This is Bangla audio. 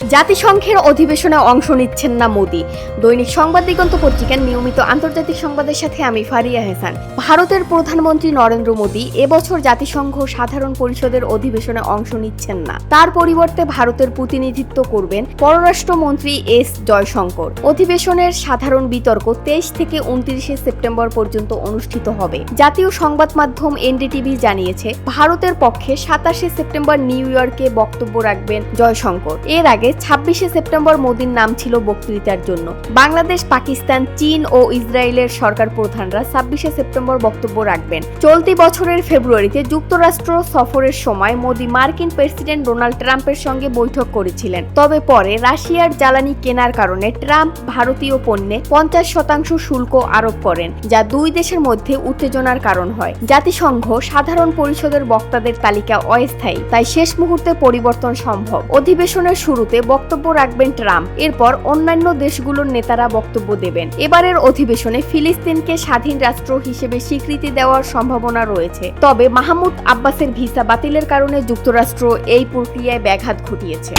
জাতিসংঘের অধিবেশনে অংশ নিচ্ছেন না মোদি। দৈনিক সংবাদ দিগন্ত পত্রিকার নিয়মিত আন্তর্জাতিক সংবাদের সাথে আমি ফারিয়া হাসান। ভারতের প্রধানমন্ত্রী নরেন্দ্র মোদি এবছর জাতিসংঘ সাধারণ পরিষদের অধিবেশনে অংশ নিচ্ছেন না। তার পরিবর্তে ভারতের প্রতিনিধিত্ব করবেন পররাষ্ট্রমন্ত্রী এস জয়শঙ্কর। অধিবেশনের সাধারণ বিতর্ক 23 থেকে 29 সেপ্টেম্বর পর্যন্ত অনুষ্ঠিত হবে। জাতীয় সংবাদ মাধ্যম এনডিটিভি জানিয়েছে, ভারতের পক্ষে 27 সেপ্টেম্বর নিউ ইয়র্কে বক্তব্য রাখবেন জয়শঙ্কর। এর আগে 26 সেপ্টেম্বর মোদির নাম ছিল বক্তৃতার জন্য। বাংলাদেশ, পাকিস্তান, চীন ও ইসরায়েলের সরকার প্রধানরা 26 সেপ্টেম্বর বক্তব্য রাখবেন। চলতি বছরের ফেব্রুয়ারিতে যুক্তরাষ্ট্র সফরের সময় মোদি মার্কিন প্রেসিডেন্ট ডোনাল্ড ট্রাম্পের সঙ্গে বৈঠক করেছিলেন। তবে পরে রাশিয়ার জ্বালানি কেনার কারণে ট্রাম্প ভারতীয় পণ্যে 50% শুল্ক আরোপ করেন, যা দুই দেশের মধ্যে উত্তেজনার কারণ হয়। জাতিসংঘ সাধারণ পরিষদের বক্তাদের তালিকা অস্থায়ী, তাই শেষ মুহূর্তে পরিবর্তন সম্ভব। অধিবেশনের শুরুতে বক্তব্য রাখবেন ট্রাম্প, এরপর অন্যান্য দেশগুলোর নেতারা বক্তব্য দেবেন। এবারের অধিবেশনে ফিলিস্তিনকে স্বাধীন রাষ্ট্র হিসেবে স্বীকৃতি দেওয়ার সম্ভাবনা রয়েছে। তবে মাহমুদ আব্বাসের ভিসা বাতিলের কারণে যুক্তরাষ্ট্র এই প্রক্রিয়ায় ব্যাঘাত ঘটিয়েছে।